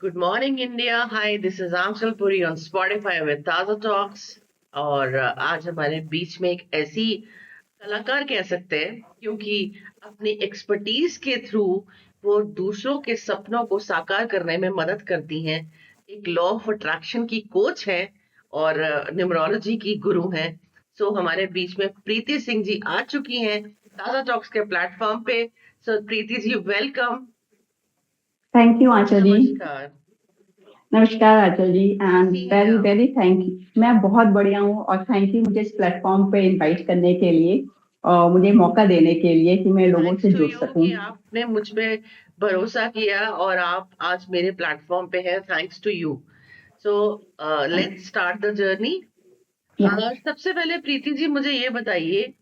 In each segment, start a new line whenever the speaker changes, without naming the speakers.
Good morning India. Hi, this is Aanchal Puri on Spotify with Taaza talks. और आज हमारे बीच में एक ऐसी कलाकार कह सकते हैं, क्योंकि अपनी एक्सपर्टीज के थ्रू वो दूसरों के सपनों को साकार करने में मदद करती हैं। एक लॉ ऑफ अट्रैक्शन की कोच है और न्यूमरोलॉजी की गुरु हैं। सो हमारे बीच में प्रीति सिंह जी आ चुकी हैं ताजा टॉक्स के प्लेटफॉर्म पे। सो प्रीति जी, वेलकम।
थैंक यू आंचल जी।
नमस्कार।
नमस्कार आंचल जी एंड
कैसी हैं
वेरी
आप?
Very thank you. मैं बहुत बढ़िया हूँ और थैंक यू मुझे इस प्लेटफॉर्म पे इनवाइट करने के लिए और मुझे मौका देने के लिए कि मैं लोगों
थैंक्स
से
टू
जुड़
यू
सकूं।
कि आपने मुझ पे भरोसा किया और आप आज मेरे प्लेटफॉर्म पे हैं। Thanks to you. So let's start the journey.
या
सबसे पहले प्रीति जी, मुझे ये बताइए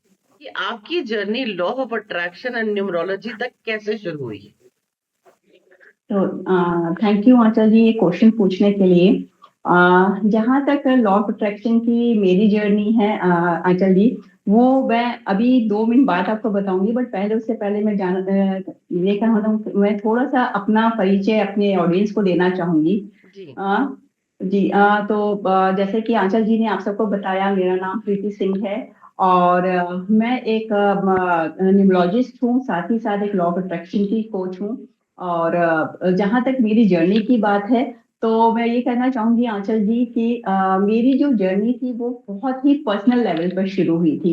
कि आपकी journey law of attraction and numerology तक कैसे शुरू हुई?
तो थैंक यू आंचल जी ये क्वेश्चन पूछने के लिए। जहाँ तक लॉ ऑफ अट्रैक्शन की मेरी जर्नी है आंचल जी, वो मैं अभी 2 मिनट बाद आपको बताऊंगी, बट पहले उससे पहले मैं ये कहना हूँ, मैं थोड़ा सा अपना परिचय अपने ऑडियंस को देना चाहूंगी।
जी।
अ, जी तो जैसे कि आंचल जी ने आप सबको बताया, मेरा नाम प्रीति सिंह है और मैं एक न्यूमरोलॉजिस्ट हूँ, साथ ही साथ एक लॉ ऑफ अट्रैक्शन की कोच हूँ। और जहाँ तक मेरी जर्नी की बात है, तो मैं ये कहना चाहूंगी आंचल जी कि मेरी जो जर्नी थी वो बहुत ही पर्सनल लेवल पर शुरू हुई थी।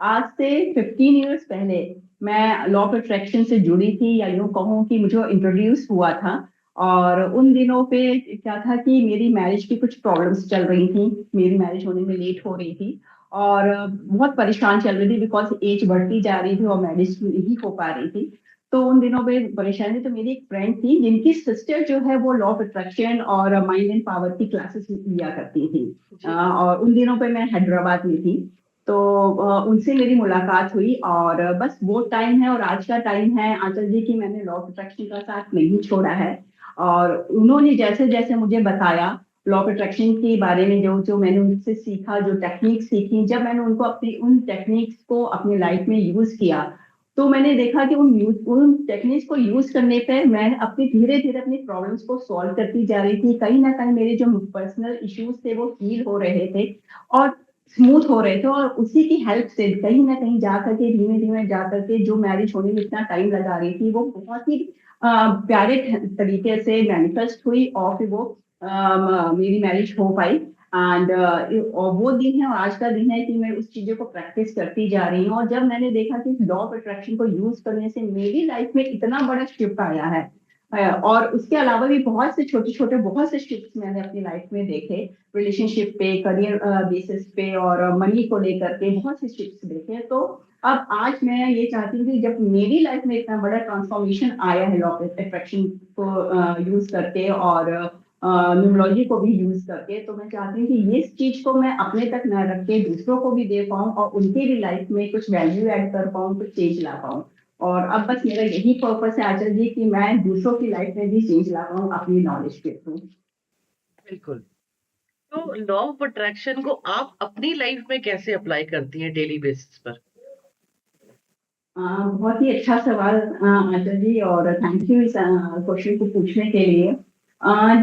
आज से 15 इयर्स पहले मैं लॉ ऑफ अट्रैक्शन से जुड़ी थी, या यूं कहूँ कि मुझे इंट्रोड्यूस हुआ था। और उन दिनों पे क्या था कि मेरी मैरिज की कुछ प्रॉब्लम्स चल रही थी, मेरी मैरिज होने में लेट हो रही थी और बहुत परेशान चल रही थी, बिकॉज एज बढ़ती जा रही थी और मैरिज नहीं हो पा रही थी। तो उन दिनों में परेशानी, तो मेरी एक फ्रेंड थी जिनकी सिस्टर जो है वो लॉ ऑफ अट्रैक्शन और माइंड एंड पावर की क्लासेस लिया करती थी।
जी।
और उन दिनों पे मैं हैदराबाद में थी। तो उनसे मेरी मुलाकात हुई और बस वो टाइम है और आज का टाइम है आंचल जी की मैंने लॉ ऑफ अट्रैक्शन का साथ नहीं छोड़ा है। और उन्होंने जैसे जैसे मुझे बताया लॉ ऑफ अट्रैक्शन के बारे में, जो जो मैंने उनसे सीखा, जो टेक्निक सीखी, जब मैंने उनको अपनी उन टेक्निक्स को अपनी लाइफ में यूज किया, तो मैंने देखा कि उन टेक्निक्स को यूज करने पे मैं अपनी धीरे धीरे अपनी प्रॉब्लम्स को सॉल्व करती जा रही थी। कहीं ना कहीं मेरे जो पर्सनल इश्यूज थे वो हील हो रहे थे और स्मूथ हो रहे थे, और उसी की हेल्प से कहीं ना कहीं जा करके धीमे धीमे जा करके जो मैरिज होने में इतना टाइम लगा रही थी वो बहुत ही प्यारे तरीके से मैनिफेस्ट हुई और फिर वो मेरी मैरिज हो पाई। एंड और वो दिन है और आज का दिन है कि मैं उस चीजों को प्रैक्टिस करती जा रही हूँ। और जब मैंने देखा कि लॉ ऑफ अट्रैक्शन को यूज करने से मेरी लाइफ में इतना बड़ा शिफ्ट आया है, और उसके अलावा भी बहुत से छोटे छोटे बहुत से शिफ्ट मैंने अपनी लाइफ में देखे, रिलेशनशिप पे, करियर बेसिस पे और मनी को लेकर के बहुत से शिफ्ट देखे। तो अब आज मैं ये चाहती हूँ कि जब मेरी लाइफ में इतना बड़ा ट्रांसफॉर्मेशन आया है लॉ ऑफ अट्रैक्शन को यूज करके और न्यूमरोलॉजी को भी यूज करके, तो मैं चाहती हूँ कि ये इस चीज को मैं अपने तक न रख के दूसरों को भी दे पाऊँ और उनकी भी लाइफ में कुछ वैल्यू ऐड कर पाऊँ, कुछ चेंज ला पाऊँ। और अब बस मेरा यही पर्पस है आचल जी कि मैं दूसरों की लाइफ में भी चेंज ला पाऊँ अपनी नॉलेज के थ्रू।
बिल्कुल। तो लॉ ऑफ अट्रैक्शन को आप अपनी लाइफ में कैसे अप्लाई करती हैं डेली बेसिस पर?
बहुत ही अच्छा सवाल आचल जी, और थैंक यू इस क्वेश्चन को पूछने के लिए।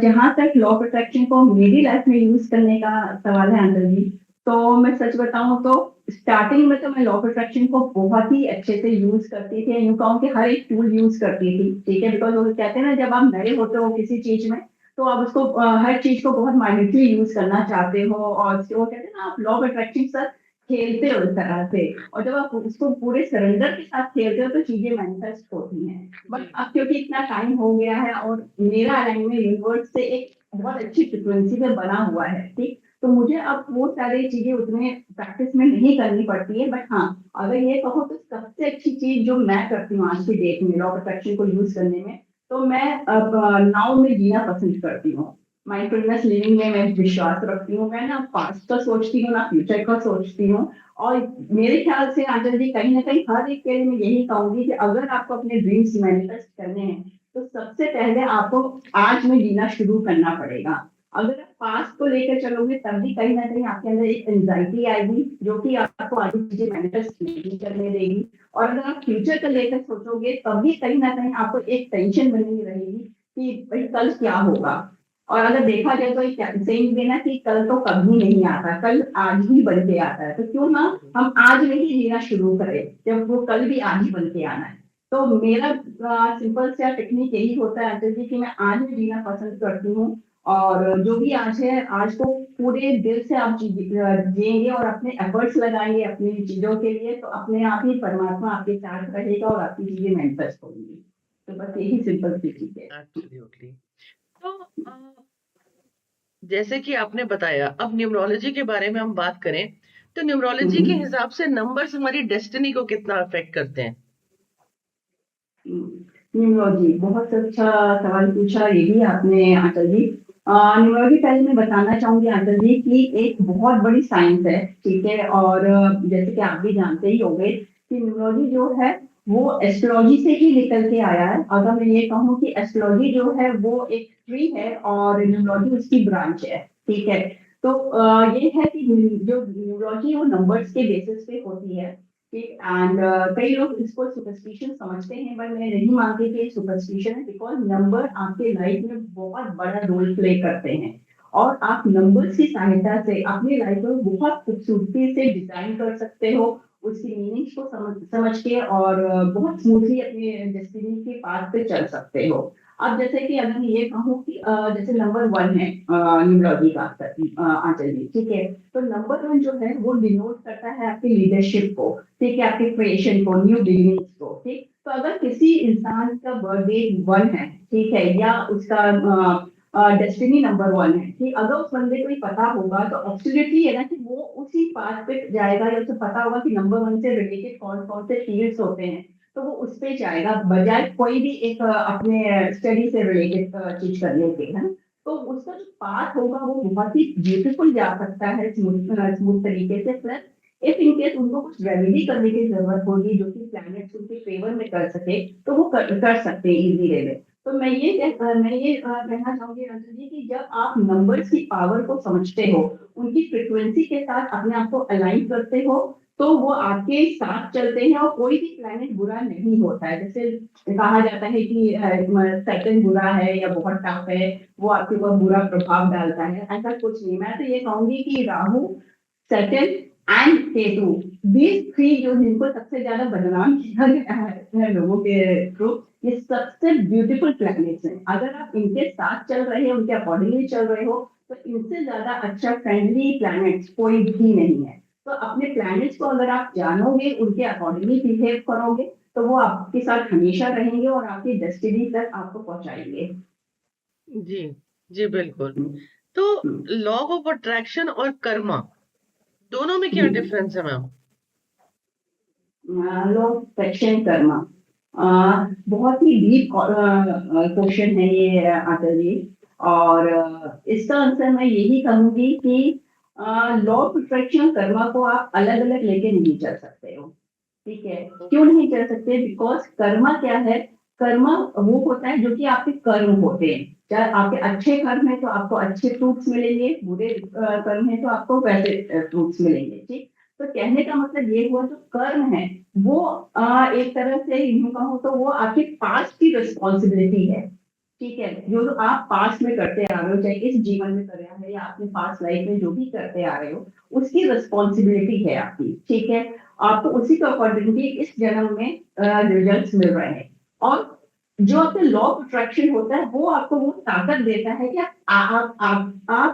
जहाँ तक लॉ ऑफ अट्रैक्शन को मेरी लाइफ में यूज करने का सवाल है आचल जी, तो मैं सच बताऊं तो स्टार्टिंग में तो मैं लॉ ऑफ अट्रैक्शन को बहुत ही अच्छे से यूज करती थी, यूं कहूँ कि हर एक टूल यूज करती थी, ठीक है। बिकॉज वो कहते हैं ना, जब आप नए होते हो किसी चीज में, तो आप उसको हर चीज को बहुत माइन्यूटली यूज करना चाहते हो, और वो कहते हैं ना, आप लॉ ऑफ अट्रैक्शन खेलते हो इस तरह से। और जब आप उसको पूरे सरेंडर के साथ खेलते हो तो चीजें मैनिफेस्ट होती हैं। बट
जी।
अब क्योंकि इतना टाइम हो गया है और मेरा अलाइनमेंट यूनिवर्स से एक बहुत अच्छी फ्रिक्वेंसी पे बना हुआ है, ठीक, तो मुझे अब वो सारी चीजें उतने प्रैक्टिस में नहीं करनी पड़ती है। बट हाँ, अगर ये कहो तो सबसे अच्छी चीज जो मैं करती हूँ आज की डेट में लॉ ऑफ अट्रैक्शन को यूज करने में, तो मैं अब नाउ में जीना पसंद करती हूँ। माइंडफुलनेस लिविंग में मैं विश्वास रखती हूँ। मैं ना पास्ट का सोचती हूँ ना फ्यूचर का सोचती हूँ। और मेरे ख्याल से आंचल जी, कहीं ना कहीं हर एक के लिए मैं यही कहूंगी कि अगर आपको अपने ड्रीम्स मैनिफेस्ट करने हैं, तो सबसे पहले आपको आज में जीना शुरू करना पड़ेगा। अगर आप पास्ट को लेकर चलोगे तब भी कहीं ना कहीं आपके अंदर एक एंजाइटी आएगी जो कि आपको आगे चीजें मैनिफेस्ट नहीं करने देगी। और अगर आप फ्यूचर को लेकर सोचोगे तब भी कहीं ना कहीं आपको एक टेंशन बनी रहेगी कि भाई कल क्या होगा। और अगर देखा जाए तो एक सेइंग भी ना कि कल तो कभी नहीं आता, कल आज ही बन के आता है, तो क्यों ना हम आज में ही जीना शुरू करें जब वो कल भी आज ही बन के आना है। तो मेरा सिंपल सा टेक्निक यही होता है अंजलि जी कि मैं आज में जीना पसंद करती हूँ। और जो भी आज है, आज को पूरे दिल से आप जिएंगे और अपने एफर्ट्स लगाएंगे अपनी चीजों के लिए, तो अपने आप ही परमात्मा आपके साथ रहेगा और आपकी चीजें मैनिफेस्ट होंगी। तो बस यही सिंपल सी चीज है।
एब्सोल्युटली। तो जैसे कि आपने बताया, अब न्यूमरोलॉजी के बारे में हम बात करें, तो न्यूमरोलॉजी के
हम्म।
हिसाब से नंबर्स हमारी डेस्टिनी को कितना अफेक्ट करते हैं?
न्यूमरोलॉजी बहुत अच्छा सवाल पूछा ये भी आपने आंचल जी। न्यूमरोलॉजी पहले मैं बताना चाहूंगी आंचल जी कि एक बहुत बड़ी साइंस है, ठीक है। और जैसे कि आप भी जानते ही होंगे कि न्यूमरोलॉजी जो है वो एस्ट्रोलॉजी से ही निकल के आया है। अगर मैं ये कहूँ कि एस्ट्रोलॉजी जो है वो एक ट्री है और न्यूमरोलॉजी उसकी ब्रांच है, ठीक है। तो ये है कि जो न्यूमरोलॉजी वो नंबर्स के बेसिस पे होती है, एंड कई लोग इसको सुपरस्टिशन समझते हैं, बट मैं नहीं मानती कि सुपरस्टिशन है, बिकॉज नंबर आपके लाइफ में बहुत बड़ा रोल प्ले करते हैं। और आप नंबर्स की सहायता से अपनी लाइफ को बहुत खूबसूरती से डिजाइन कर सकते हो, उसकी मीनिंग्स को समझ के, और बहुत स्मूथली अपने डेस्टिनी के पाथ पे चल सकते हो। अब जैसे कि अगर मैं ये कहूँ कि जैसे नंबर वन है न्यूमरोलॉजी का आंचल जी, ठीक है। तो नंबर वन जो है वो डिनोट करता है आपकी लीडरशिप को, ठीक है, आपके क्रिएशन को, न्यू बिगिनिंग्स को, ठीक। तो अगर किसी इंसान का बर्थडे वन है, ठीक है, या उसका डेस्टिनी नंबर वन है, ठीक, अगर उस बंदे को ही पता होगा तो एब्सोल्युटली है ना कि वो उसी पाथ पे जाएगा, या उसे पता होगा कि नंबर वन से रिलेटेड कौन कौन से फील्ड्स होते हैं, तो वो उस पे जाएगा बजाय कोई भी एक अपने स्टडी से रिलेटेड चीज करने के, है ना। तो उसका जो पाथ होगा वो बहुत ही ब्यूटीफुल जा सकता है, स्मूथ स्मूथ तरीके से। प्लस इफ इन केस उनको कुछ रेमेडी करने की जरूरत होगी जो कि प्लैनेट्स उनके फेवर में कर सके, तो वो कर सकते हैं इजी वे में। तो मैं ये कहना चाहूंगी रंजन जी कि जब आप नंबर्स की पावर को समझते हो, उनकी फ्रिक्वेंसी के साथ अपने आप को अलाइन करते हो, तो वो आपके साथ चलते हैं और कोई भी प्लैनेट बुरा नहीं होता है। जैसे कहा जाता है कि सैटर्न बुरा है या बहुत टफ है, वो आपके ऊपर बुरा प्रभाव डालता है, ऐसा कुछ नहीं। मैं तो ये कहूंगी कि Rahu, Saturn and Ketu, these three जो जिनको सबसे ज्यादा बदनाम किया गया है लोगों के थ्रू, ये सबसे ब्यूटीफुल प्लैनेट्स हैं। अगर आप इनके साथ चल रहे हो, उनके अकॉर्डिंगली चल रहे हो, तो इनसे ज्यादा अच्छा फ्रेंडली प्लैनेट्स कोई भी नहीं है। तो अपने प्लैनेट्स को अगर आप जानोगे, उनके अकॉर्डिंगली बिहेव करोगे, तो वो आपके साथ हमेशा रहेंगे और आपकी डेस्टिनी तक आपको पहुंचाएंगे।
जी, जी बिल्कुल। तो लॉ ऑफ अट्रैक्शन और कर्मा दोनों में क्या डिफरेंस है मैम?
लोग सेक्शन करना बहुत ही डीप क्वेश्चन है ये आचार्य जी। और इसका आंसर मैं यही कहूंगी कि लॉ ऑफ अट्रैक्शन कर्मा को आप अलग अलग लेके नहीं चल सकते हो, ठीक है। क्यों नहीं चल सकते? बिकॉज कर्मा क्या है? कर्मा वो होता है जो कि आपके कर्म होते हैं। चाहे आपके अच्छे कर्म है तो आपको अच्छे फ्रूट्स मिलेंगे, बुरे कर्म है तो आपको वैसे फ्रूट्स मिलेंगे, ठीक। तो कहने का मतलब ये हुआ जो कर्म है वो एक तरह से यूं कहूँ तो वो आपके पास्ट की रिस्पॉन्सिबिलिटी है, ठीक है। जो जो आप पास्ट में करते आ रहे हो, चाहे इस जीवन में कर रहे हो या आपने पास्ट लाइफ में जो भी करते आ रहे हो, उसकी रिस्पॉन्सिबिलिटी है आपकी, ठीक है। आपको उसी के अकॉर्डिंगली इस जन्म में रिजल्ट्स मिल रहे हैं। और जो आपका लॉ ऑफ अट्रैक्शन होता है वो आपको वो ताकत देता है कि आप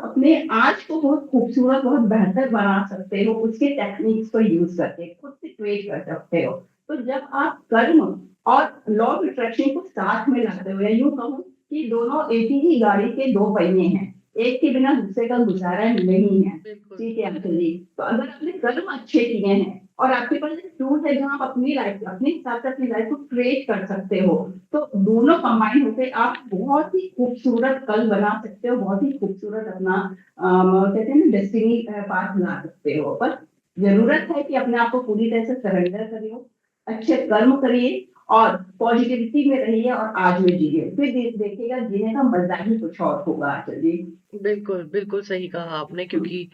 अपने आज को बहुत खूबसूरत, बहुत बेहतर बना सकते हो, उसके टेक्निक्स को यूज करके खुद से क्रिएट कर सकते हो। तो जब आप कर्म और लॉ ऑफ अट्रैक्शन को साथ में लाते हो, या यूं कहूँ कि दोनों एक ही गाड़ी के दो पहिए हैं, एक के बिना दूसरे का गुजारा नहीं है,
बिल्कुल।
ठीक है अंकल जी। तो अगर आपने कर्म अच्छे किए हैं और आपके पास एक टूल है जहाँ आप अपनी लाइफ, अपने हिसाब से अपनी लाइफ को क्रिएट कर सकते हो, तो दोनों कंबाइन होकर आप बहुत ही खूबसूरत कल बना सकते हो, बहुत ही खूबसूरत अपना कहते हैं ना डेस्टिनी पाथ बना सकते हो। पर जरूरत है कि अपने आप को पूरी तरह से सरेंडर करिए, अच्छे कर्म करिए और पॉजिटिविटी में रहिए और आज में जिए, फिर देखिएगा जीने का मजा ही कुछ और होगा आचल जी।
बिल्कुल, बिल्कुल सही कहा आपने, क्योंकि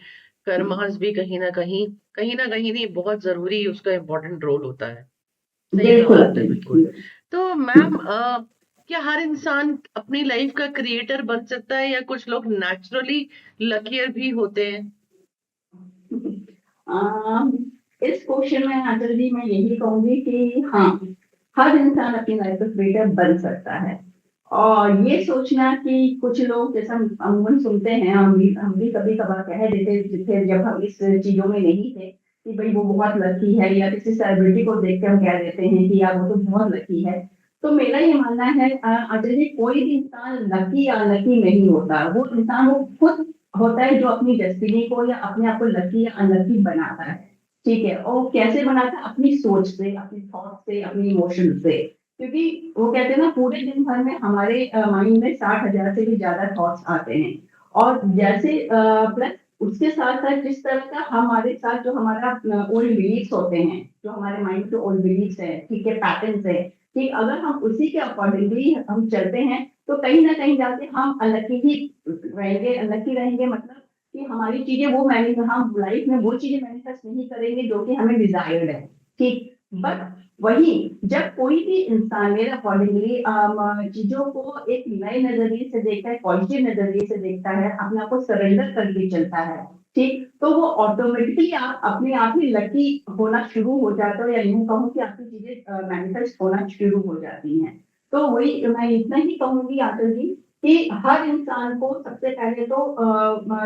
कर्मास भी कहीं ना कहीं नहीं, बहुत जरूरी उसका इम्पोर्टेंट रोल होता है। सही कहा
बिल्कुल
आपने,
आचल
बिल्कुल।
जी।
तो मैम, क्या हर इंसान अपनी लाइफ का क्रिएटर बन सकता है या कुछ लोग नेचुरली लकीर भी होते हैं?
अम, इस क्वेश्चन में आंचल जी मैं यही कहूंगी कि हाँ, हर इंसान अपनी लाइफ का क्रिएटर बन सकता है। और ये सोचना कि कुछ लोग, जैसा हम अमूमन सुनते हैं, हम भी कभी कभार कह देते थे जब हम इस चीजों में नहीं थे, कि भाई वो बहुत लकी है, या किसी सेलिब्रिटी को देख के हम कह देते हैं कि यार वो तो बहुत लकी है। तो मेरा ये मानना है अजय जी, कोई भी इंसान लकी या अनलकी नहीं होता। वो इंसान वो खुद होता है जो अपनी डेस्टिनी को या अपने आप को लकी या अनलकी बनाता है। ठीक है, और कैसे बनाता है? अपनी सोच से, अपनी थॉट से, अपनी इमोशन से। क्योंकि वो कहते हैं ना, पूरे दिन भर में हमारे माइंड में 60,000 से भी ज्यादा थॉट्स आते हैं। और जैसे प्लस उसके साथ साथ जिस तरह का हमारे साथ जो हमारा ओल्ड बिलीफ्स होते हैं, जो हमारे माइंड के ओल्ड बिलीफ्स है, ठीक है, पैटर्न्स है, ठीक, अगर हम उसी के अकॉर्डिंगली हम चलते हैं, तो कहीं ना कहीं जाके हम अनलकी ही रहेंगे। अनलकी रहेंगे मतलब कि हमारी चीजें वो हम लाइफ में वो चीजें मैनिफेस्ट नहीं करेंगे जो कि हमें डिजायर्ड है। ठीक। बट वही, जब कोई भी इंसान मेरे अकॉर्डिंगली चीजों को एक नए नजरिए से देखता है, पॉजिटिव नजरिए से देखता है, अपने आप को सरेंडर करके चलता है, ठीक, तो वो ऑटोमेटिकली आप अपने आप ही लकी होना शुरू हो जाता है, या यूं कहूँ कि आपकी चीजें मैनिफेस्ट होना शुरू हो जाती हैं। तो वही मैं इतना ही कहूंगी आचल जी, कि हर इंसान को सबसे पहले तो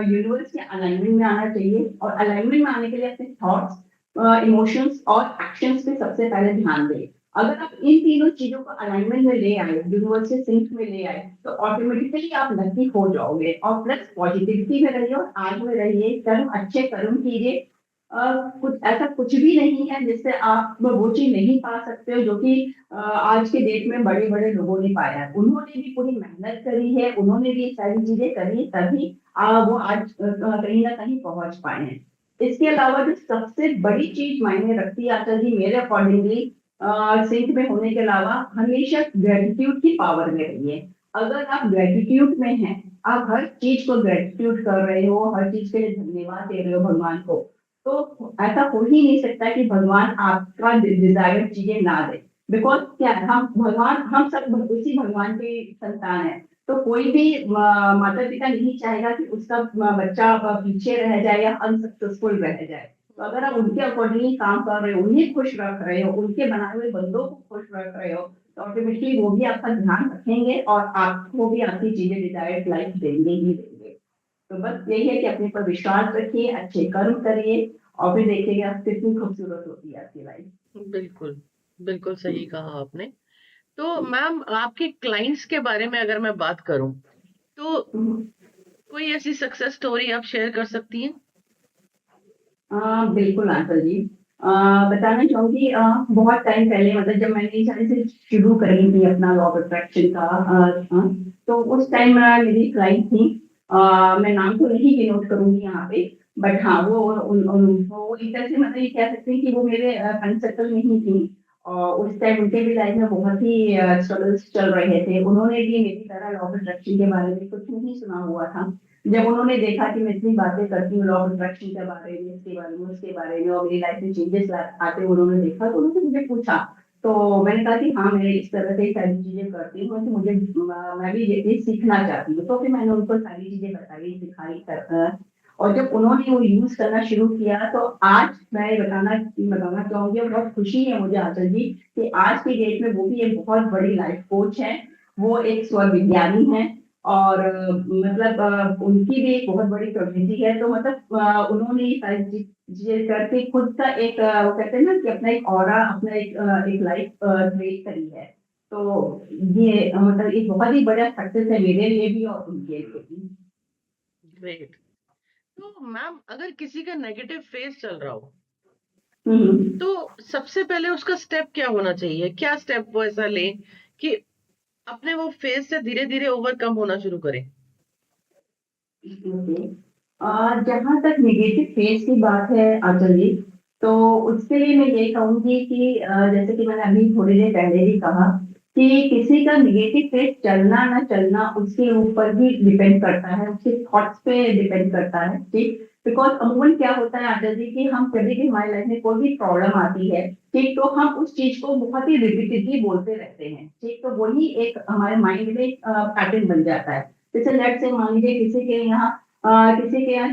यूनिवर्स के अलाइनमेंट में आना चाहिए, और अलाइनमेंट में आने के लिए अपने थॉट्स, इमोशंस और एक्शंस पे सबसे पहले ध्यान दें। अगर आप इन तीनों चीजों को अलाइनमेंट में ले आए, यूनिवर्स से सिंक में ले आए, तो ऑटोमेटिकली आप लकी हो जाओगे। और प्लस पॉजिटिविटी में रहिए और आज में रहिए, कर्म अच्छे कर्म कीजिए। कुछ ऐसा कुछ भी नहीं है जिससे आप वो चीज नहीं पा सकते हो जो कि आज के डेट में बड़े बड़े लोगों ने पाया है। उन्होंने भी पूरी मेहनत करी है, उन्होंने भी ये सारी चीजें करी, तभी वो आज कहीं ना कहीं पहुंच पाए हैं। इसके अलावा जो सबसे बड़ी चीज मायने रखती है आचार्य जी, मेरे अकॉर्डिंगली सिंक में होने के अलावा, हमेशा ग्रेटिट्यूड की पावर में रहिए। अगर आप ग्रेटिट्यूड में हैं, आप हर चीज को ग्रेटिट्यूड कर रहे हो, हर चीज के लिए धन्यवाद दे रहे हो भगवान को, तो ऐसा हो ही नहीं सकता कि भगवान आपका डिजायर चीजें ना दे। बिकॉज क्या है, हम सब उसी भगवान के संतान है। तो कोई भी माता पिता नहीं चाहेगा कि उसका बच्चा पीछे रह जाए या अनसक्सेसफुल रह जाए। तो अगर आप उनके अकॉर्डिंगली काम कर रहे हो, उन्हें खुश रख रहे हो, उनके बनाए हुए बंदों को खुश रख रहे हो, तो ऑटोमेटिकली वो भी आपका ध्यान रखेंगे और आपको भी आपकी चीजें डिजायर्ड लाइफ देंगे ही देंगे। तो बस यही है कि अपने पर विश्वास रखिए, अच्छे कर्म करिए, और फिर देखिएगा कितनी खूबसूरत होती है आपकी लाइफ।
बिल्कुल, बिल्कुल सही कहा आपने। तो मैम, आपके क्लाइंट्स के बारे में अगर मैं बात करूं, तो कोई ऐसी सक्सेस स्टोरी आप शेयर कर सकती हैं?
बिल्कुल आंचल जी, बताना चाहूंगी। बहुत टाइम पहले, मतलब जब मैंने ये सारी चीज शुरू करी थी अपना लॉ ऑफ अट्रैक्शन का, तो उस टाइम मेरी क्लाइंट थी। मैं नाम तो नहीं डिनोट करूंगी यहाँ पे, बट हाँ, वो एक तरह से मतलब ये कह सकते हैं कि वो मेरे फ्रेंड सर्कल में ही थी। और उस टाइम उनके भी लाइफ में बहुत ही स्ट्रगल्स चल रहे थे। उन्होंने भी मेरी तरह लॉ ऑफ अट्रैक्शन के बारे में कुछ नहीं सुना हुआ था। जब उन्होंने देखा कि मैं इतनी बातें करती हूँ लॉ ऑफ अट्रैक्शन के बारे में, इसके बारे में, उसके बारे में, और मेरी लाइफ में चेंजेस आते हुए उन्होंने देखा, तो उन्होंने मुझे पूछा। तो मैंने कहा कि हाँ, मैं इस तरह से सारी चीजें करती हूँ, तो मैं भी ये सीखना चाहती हूँ। तो फिर मैंने उनको सारी चीजें बताई, सिखाई और जब उन्होंने वो यूज करना शुरू किया, तो आज मैं बताना चाहूंगी, और बहुत खुशी है मुझे आचल जी, कि आज की डेट में वो भी एक बहुत बड़ी लाइफ कोच है। वो एक स्वर विज्ञानी है। और उनकी भी एक बहुत बड़ी प्रवृत्ति है। तो मतलब उन्होंने ये सारी चीजें करके खुद का एक वो कहते हैं ना कि अपना एक ऑरा, अपना एक लाइफ क्रिएट करी है। तो ये मतलब एक बहुत ही बड़ा सक्सेस है मेरे लिए भी और उनके लिए भी।
ग्रेट। तो मैम, अगर किसी का नेगेटिव फेज चल रहा हो,
हम्म।
तो सबसे पहले उसका स्टेप क्या होना चाहिए? क्या स्टेप वो ऐसा ले कि अपने वो फेज से धीरे धीरे ओवरकम होना शुरू करें?
ओके। जहाँ तक नेगेटिव फेस की बात है आचल जी, तो उसके लिए मैं ये कहूंगी कि जैसे कि मैंने अभी थोड़ी देर पहले ही कहा, कि किसी का नेगेटिव फेस चलना ना चलना उसके ऊपर भी डिपेंड करता है, उसके थॉट्स पे डिपेंड करता है। ठीक। बिकॉज अमूमन क्या होता है आदर जी कि हम कभी भी हमारी लाइफ में कोई भी प्रॉब्लम आती है, ठीक, तो हम उस चीज को बहुत ही रिपीटेडली बोलते रहते हैं, ठीक, तो वही एक हमारे माइंड में पैटर्न बन जाता है। जैसे लेट से मान लीजिए किसी के यहाँ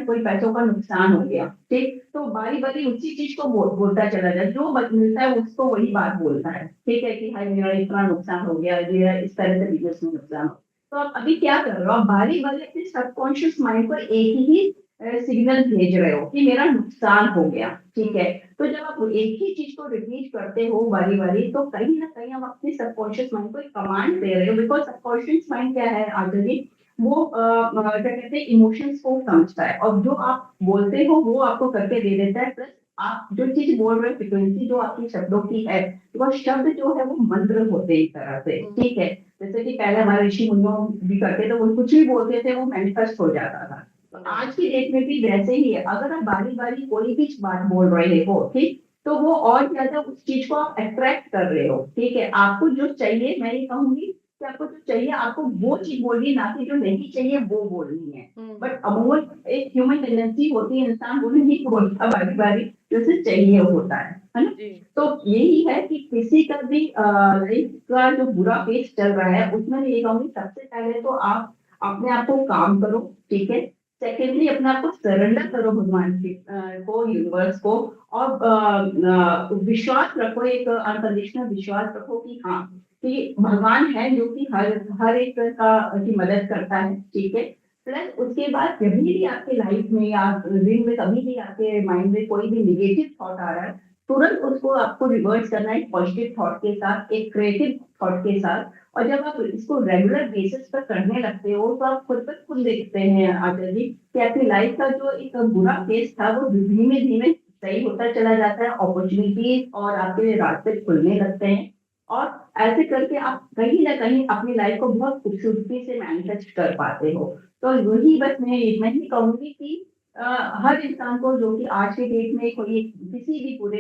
कोई पैसों का नुकसान हो गया, ठीक, तो बारी बारी उसी चीज को बोलता चला जाए, जो मिलता है उसको वही बात बोलता है, ठीक है, कि हाय मेरा इतना नुकसान हो गया, मेरा इस तरह से बिजनेस में नुकसान हो। तो आप अभी क्या कर रहे हो, आप बारी बारी अपने सबकॉन्शियस माइंड पर एक ही सिग्नल भेज रहे हो कि मेरा नुकसान हो गया, ठीक है। तो जब आप एक ही चीज को रिपीट करते हो बारी बारी, तो कहीं ना कहीं आप अपने सबकॉन्शियस माइंड को एक कमांड दे रहे हो, बिकॉज सबकॉन्शियस माइंड क्या है आगे, वो क्या कहते हैं, इमोशंस को समझता है, और जो आप बोलते हो वो आपको करके दे देता है, प्लस आप जो चीज बोल रहे हो फ्रिक्वेंसी जो आपकी शब्दों की है, तो शब्द जो है वो मंत्र होते हैं एक तरह से, ठीक है। जैसे कि पहले हमारे ऋषि मुनियों भी करते थे, वो कुछ भी बोलते थे वो मैनिफेस्ट हो जाता था। तो आज की डेट में भी वैसे ही है, अगर आप बारी बारी कोई भी बात बोल रहे हो, ठीक, तो वो और ज्यादा उस चीज को आप अट्रैक्ट कर रहे हो, ठीक है। आपको जो चाहिए, मैं ये कहूंगी कि आपको जो चाहिए आपको वो चीज बोलनी, ना कि जो नहीं चाहिए वो बोलनी है। बट अमूमन एक ह्यूमन टेंडेंसी होती है, इंसान वो नहीं बोलता बारी बारी जो उसे चाहिए होता है ना। तो यही है कि किसी का भी लाइफ का जो बुरा फेज चल रहा है, उसमें मैं ये कहूंगी सबसे पहले तो आप अपने आप को काम करो, ठीक है। सेकेंडली अपने आप को सरेंडर करो भगवान को, यूनिवर्स को, और विश्वास रखो, एक अनकंडीशनल विश्वास रखो कि हाँ, कि भगवान है जो कि हर हर एक का की मदद करता है, ठीक है। प्लस उसके बाद कभी भी आपके लाइफ में या दिन में कभी भी आपके माइंड में कोई भी निगेटिव थॉट आ रहा है, तुरंत उसको आपको रिवर्स करना है पॉजिटिव थॉट के साथ, एक क्रिएटिव थॉट के साथ। और जब आप इसको रेगुलर बेसिस पर करने लगते हो, तो आप खुद पर खुद देखते हैं आचार्य जी कि आपकी लाइफ का जो एक बुरा फेज था वो धीमे धीमे सही होता चला जाता है, अपॉर्चुनिटीज और आपके रास्ते खुलने लगते हैं, और ऐसे करके आप कहीं ना कहीं अपनी लाइफ को बहुत खूबसूरती से मैनिफेस्ट कर पाते हो। तो यही बस मैं ही कहूंगी कि हर इंसान को जो कि आज के डेट में कोई किसी भी पूरे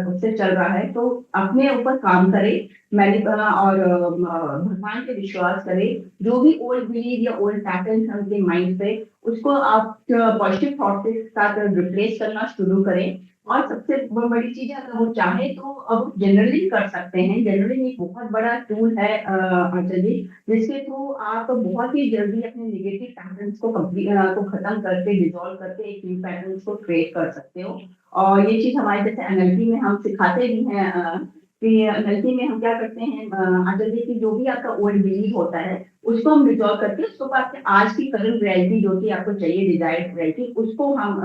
उससे चल रहा है, तो अपने ऊपर काम करे, मैंने और भगवान पे विश्वास करे। जो भी ओल्ड बिलीव या ओल्ड पैटर्न है उनके माइंड पे, उसको आप पॉजिटिव थॉट के साथ रिप्लेस करना शुरू करें। और सबसे बड़ी चीज है, अगर वो चाहे तो अब जनरली कर सकते हैं। जनरली एक बहुत बड़ा टूल है आचार्य जी, जिसके थ्रू आप बहुत ही जल्दी अपने नेगेटिव पैटर्न्स को को खत्म करके, डिसॉल्व करके एक न्यू पैटर्न्स को क्रिएट कर सकते हो। और ये चीज हमारे जैसे एनएलपी में हम सिखाते भी हैं, कि एनएलपी में हम क्या करते हैं आचार्य जी, की जो भी आपका ओल्ड बिलीव होता है उसको हम रिजॉल्व करके उसको आपके आज की करंट रियलिटी जो कि आपको चाहिए, डिजायर्ड रियलिटी, उसको हम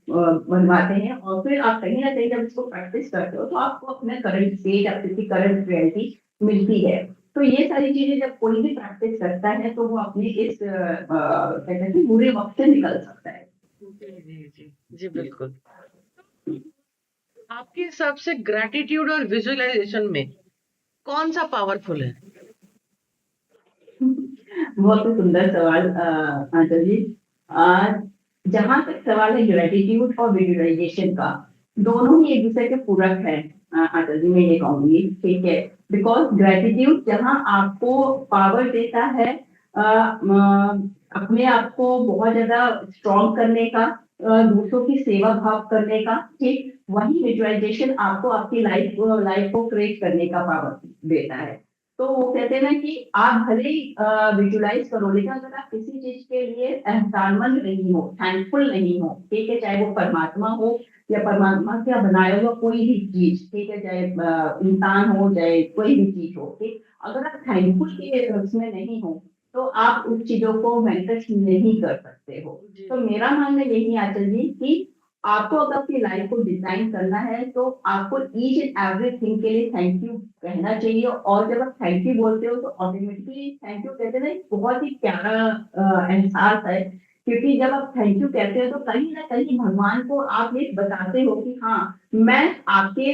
बनवाते हैं। और फिर आप कहीं ना कहीं जब इसको प्रैक्टिस करते हो, तो आपको अपना करंट स्टेट, आपकी करंट रियलिटी मिलती है। तो ये सारी चीजें जब कोई भी प्रैक्टिस करता है, तो वो अपने इस कहते हैं कि बुरे वक्त से निकल सकता है।
जी जी जी जी बिल्कुल। आपके हिसाब से ग्रैटिट्यूड और विजुअलाइजेशन में कौन सा पावरफुल है?
बहुत ही सुंदर सवाल आंचल जी। जहां तक सवाल है ग्रेटिट्यूड और विजुअलाइजेशन का, दोनों ही एक दूसरे के पूरक है आंचल जी, मैं ये कहूंगी, ठीक है। बिकॉज ग्रेटिट्यूड जहां आपको पावर देता है अपने आप को बहुत ज्यादा स्ट्रॉन्ग करने का, दूसरों की सेवा भाव करने का, ठीक, वही विजुअलाइजेशन आपको आपकी लाइफ लाइफ को क्रिएट करने का पावर देता है। तो वो कहते हैं ना कि आप भले ही विजुलाइज करो, लेकिन अगर आप किसी चीज के लिए एहसानमंद नहीं हो, थैंकफुल नहीं हो, ठीक है, चाहे वो परमात्मा हो या परमात्मा का बनाया हुआ कोई भी चीज, ठीक है, चाहे इंसान हो, चाहे कोई भी चीज हो, ठीक, अगर आप थैंकफुल के उसमें नहीं हो, तो आप उस चीजों को मैनिफेस्ट नहीं कर सकते हो। तो मेरा मानना यही आचार्य जी कि आपको अगर अपनी लाइफ को डिजाइन करना है, तो आपको ईच एंड एवरीथिंग के लिए थैंक यू कहना चाहिए। और जब आप थैंक यू बोलते हो, तो ऑटोमेटिकली थैंक यू कहते हैं ना, एक बहुत ही प्यारा एहसास है। क्योंकि जब आप थैंक यू कहते हो, तो कहीं ना कहीं भगवान को आप ये बताते हो कि हाँ, मैं आपके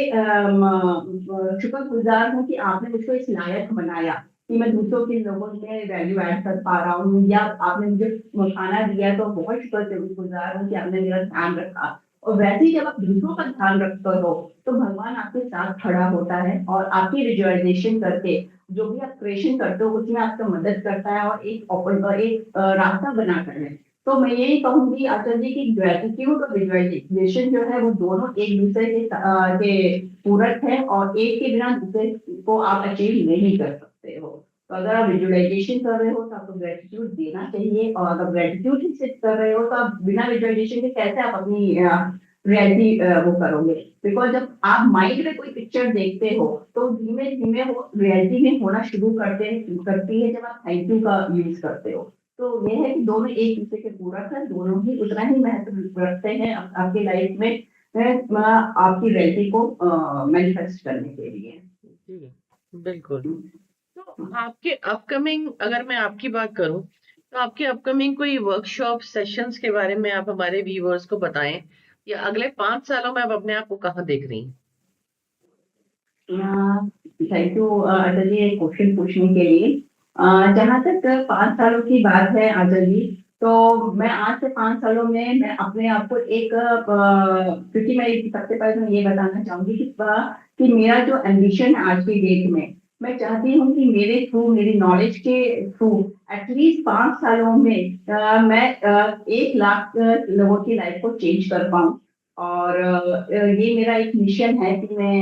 शुक्रगुजार हूँ कि आपने मुझको इस लायक बनाया कि मैं दूसरों के लोगों में वैल्यू ऐड कर पा रहा हूँ, या आपने मुझे खाना दिया तो बहुत शुक्रगुजार हूँ कि आपने मेरा ध्यान रखा। और वैसे ही जब आप दूसरों का ध्यान रखते हो, तो भगवान आपके साथ खड़ा होता है और आपकी विजुअलाइजेशन करके जो भी आप क्रिएशन करते हो उसमें आपका मदद करता है, और एक रास्ता बनाता है तो मैं यही कहूंगी आचार्य जी की ग्रेटिट्यूड और विजुअलाइजेशन जो है वो दोनों एक दूसरे के पूरक है, और एक के बिना दूसरे को आप अचीव नहीं कर सकते हो। तो अगर आप विजुअलाइजेशन कर रहे हो तो आपको ग्रेटिट्यूड देना चाहिए, और अगर ग्रेटिट्यूड ही सिर्फ कर रहे हो तो आप बिना विजुअलाइजेशन के कैसे आप अपनी रियलिटी वो करोगे। बिकॉज जब आप माइंड में कोई पिक्चर देखते हो तो धीमे धीमे वो रियलिटी में होना शुरू करती है जब आप थैंक यू का यूज करते हो। तो ये है कि दोनों एक दूसरे के पूरक है, दोनों ही उतना ही महत्व रखते हैं आपकी लाइफ में आपकी रियलिटी को मैनिफेस्ट करने के लिए।
जी, बिल्कुल। तो आपके अपकमिंग, अगर मैं आपकी बात करूं, तो आपके अपकमिंग कोई वर्कशॉप सेशंस के बारे में आप हमारे व्यूअर्स को बताएं, या अगले 5 सालों में आप अपने आप को कहाँ देख रही हैं?
थैंक यू अटल जी एक क्वेश्चन पूछने के लिए। जहाँ तक 5 सालों की बात है अटल जी, तो मैं आज से 5 सालों में मैं अपने आप को एक क्योंकि मैं सबसे पहले तो ये बताना चाहूंगी कि मेरा जो एम्बिशन है आज की डेट में, मैं चाहती हूँ कि मेरे थ्रू मेरी नॉलेज के थ्रू एटलीस्ट 5 सालों में मैं 1 लाख लोगों की लाइफ को चेंज कर पाऊँ। और ये मेरा एक मिशन है कि मैं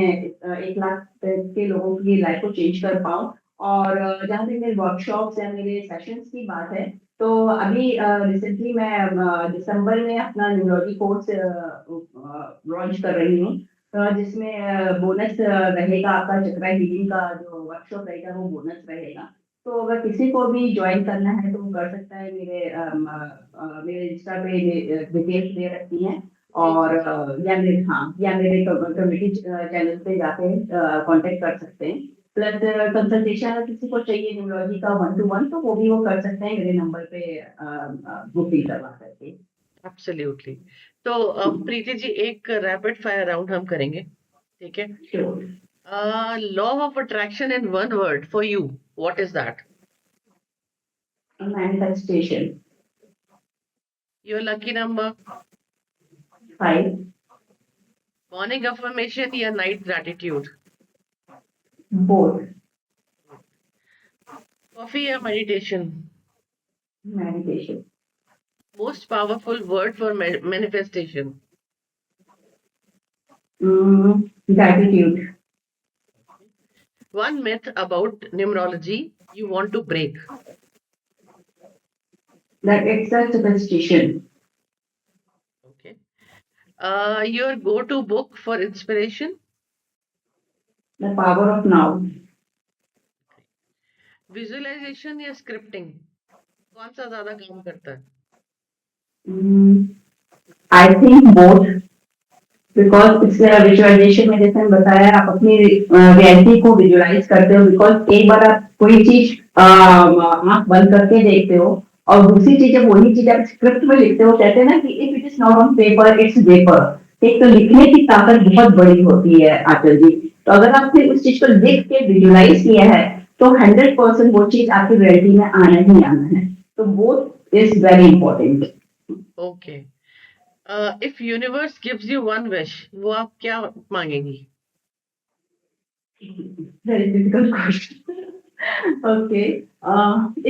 1 लाख के लोगों की लाइफ को चेंज कर पाऊँ। और जहाँ तक मेरे वर्कशॉप्स या मेरे सेशंस की बात है, तो अभी रिसेंटली मैं दिसंबर में अपना न्यूरोलॉजी कोर्स लॉन्च कर रही हूँ, जिसमें बोनस रहेगा, आपका चक्रा हीलिंग का जो वर्कशॉप रहेगा वो बोनस रहेगा। तो अगर किसी को भी ज्वाइन करना है तो वो कर सकता है। मेरे इंस्टा पे डिटेल्स दे रखी हैं,
जी,
और
जी, जी।
या मेरे कम्युनिटी चैनल पे जाके कांटेक्ट कर सकते हैं। प्लस कंसल्टेशन अगर किसी को चाहिए न्यूरोलॉजी का 1 to 1, तो वो भी वो कर सकते हैं मेरे नंबर पे बुकिंग करवा करके।
एब्सोल्युटली। तो प्रीति जी, एक रैपिड फायर राउंड हम करेंगे, ठीक है?
Sure.
Law of attraction in one word for you, what is that?
Manifestation.
Your lucky number?
5।
Morning affirmation या नाइट ग्रैटिट्यूड?
बोथ।
कॉफी या meditation?
Meditation.
Most powerful word for manifestation?
Gratitude.
One myth about numerology you want to break?
That it's a superstition.
Okay. Your go-to book for inspiration?
The power of now.
Visualization या scripting, कौन सा ज्यादा काम करता है?
I think both, because इससे visualisation में जैसे मैंने बताया आप अपनी रियलिटी को विजुअलाइज करते हो। बिकॉज एक बार आप कोई चीज आंख बंद करके देखते हो, और दूसरी चीज जब वही चीज आप स्क्रिप्ट में लिखते हो, कहते हैं ना कि if it is not on paper it's vapour. एक तो लिखने की ताकत बहुत बड़ी होती है आचल जी। तो अगर आपने उस चीज को लिख के विजुअलाइज किया है तो 100% वो चीज आपकी रियलिटी में आना ही आना है। तो both is very important.
Okay. If universe gives you one wish, वो आप क्या मांगेंगी?
Very difficult question. Okay,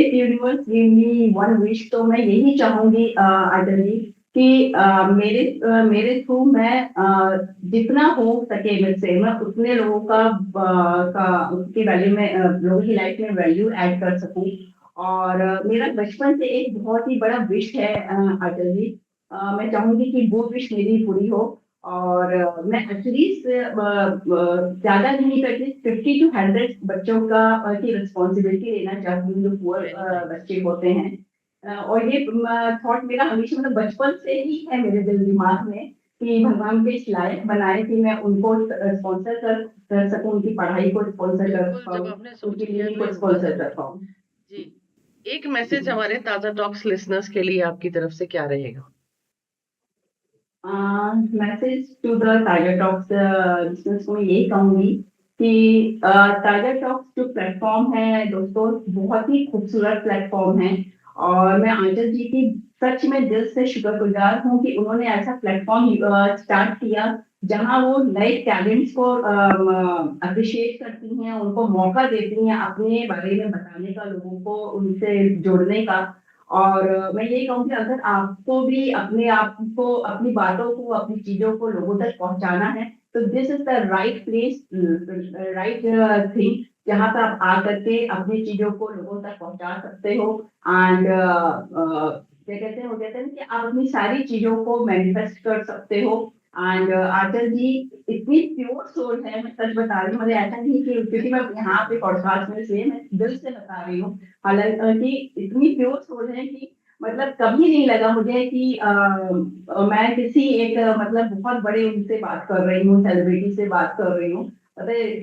if universe give me one wish, तो मैं यही चाहूंगी आदर जी कि मेरे थ्रू मैं जितना हो सके मुझसे मैं उतने लोगों का उसकी वैल्यू में लोगों की लाइफ में वैल्यू ऐड कर सकूं। और मेरा बचपन से एक बहुत ही बड़ा विश है आदर जी। मैं चाहूंगी कि वो विश मेरी पूरी हो। और मैं एटलीस्ट ज्यादा नहीं करती, 50 to 100 बच्चों का की रिस्पॉन्सिबिलिटी लेना चाहती हूँ जो पुअर
Very nice.
बच्चे होते हैं। और ये थॉट मेरा हमेशा मतलब बचपन से ही है मेरे दिल दिमाग में कि भगवान के इस लायक बनाए कि मैं उनको स्पॉन्सर कर सकूं, उनकी पढ़ाई को स्पॉन्सर कर
बिल्कुल, जब
पाऊँ,
आपने सोच
उनकी
लिया
लिविंग
तो
को
ये हुआ
स्पॉन्सर कर
जरूर।
पाऊँ।
जी। एक मैसेज हमारे ताजा टॉक्स लिसनर्स के लिए आपकी तरफ से क्या रहेगा?
Message to the tiger talks business को मैं यही कहूंगी कि टाइगर टॉक्स जो प्लेटफॉर्म है दोस्तों, बहुत ही खूबसूरत प्लेटफॉर्म है। और मैं आंचल जी की सच में दिल से शुक्रगुजार हूँ कि उन्होंने ऐसा प्लेटफॉर्म स्टार्ट किया जहां वो नए टैलेंट्स को अप्रिशिएट करती हैं, उनको मौका देती हैं अपने बारे में बताने का, लोगों को उनसे जोड़ने का। और मैं यही कहूँगी अगर आपको भी अपने आप को, अपनी बातों को, अपनी चीजों को लोगों तक पहुंचाना है, तो this is the right place, right thing, जहाँ पर आप आकर के अपनी चीजों को लोगों तक पहुंचा सकते हो। एंड क्या कहते हैं, वो कहते हैं कि आप अपनी सारी चीजों को मैनिफेस्ट कर सकते हो। एंड आचल जी इतनी प्योर सोल है, मैं सच बता रही हूँ, मुझे ऐसा नहीं कि क्योंकि मैं यहाँ पे पॉडकास्ट में से मैं दिल से बता रही हूँ, हालांकि इतनी प्योर सोल है कि मतलब कभी नहीं लगा मुझे कि मैं किसी एक मतलब बहुत बड़े उनसे बात कर रही हूँ, सेलिब्रिटी से बात कर रही हूँ।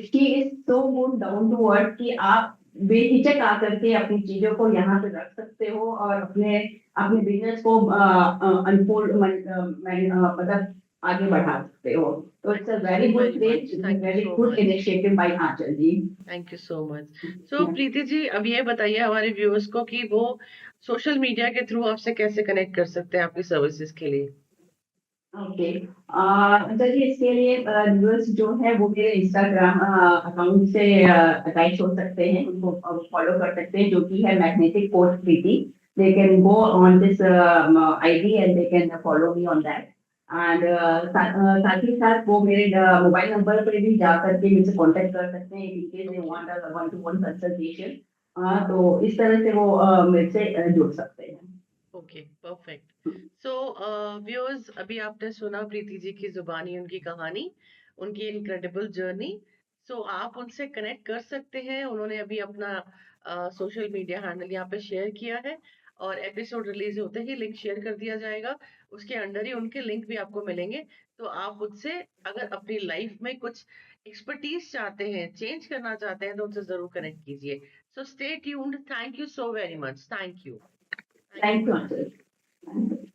She is so good down to earth कि आप बेहिचक आकर के अपनी चीजों को यहाँ पे रख सकते हो और अपने अपने बिजनेस को अनफोल्ड मतलब आगे बढ़ा सकते हो। तो it's a
Thank you
very
so
good
very
place,
much. Thank you
very
so
good
much.
Initiative by Anchal ji.
Thank you so much. So Preeti ji, अब ये बताइए हमारे व्यूअर्स को कि वो सोशल मीडिया के थ्रू आपसे कैसे कनेक्ट कर सकते हैं आपकी सर्विसेज के लिए।
ओके, अच्छा जी, इसके लिए व्यूअर्स जो है वो मेरे इंस्टाग्राम अकाउंट से अटैच हो सकते हैं, उनको फॉलो कर सकते हैं, जो कि है magnetic coach Preeti. They can go on this ID and they can follow me on that. And साथ ही साथ वो मेरे मोबाइल नंबर पे भी जा करके मुझसे कांटेक्ट कर सकते हैं in case they
okay.
Want a one two one consultation. तो इस तरह से वो मेरे से जुड़ सकते हैं।
Okay, perfect. सो व्यूअर्स, अभी आपने सुना प्रीति जी की जुबानी, उनकी कहानी, उनकी इनक्रेडिबल जर्नी। सो आप उनसे कनेक्ट कर सकते हैं। उन्होंने अभी अपना सोशल मीडिया हैंडल यहाँ पे शेयर किया है, और एपिसोड रिलीज होते ही लिंक शेयर कर दिया जाएगा। उसके अंडर ही उनके लिंक भी आपको मिलेंगे। तो आप उनसे अगर अपनी लाइफ में कुछ एक्सपर्टीज चाहते हैं, चेंज करना चाहते हैं, तो उनसे जरूर कनेक्ट कीजिए। So stay tuned. Thank you so very much. Thank you. Thank
thank
you.
You uncle.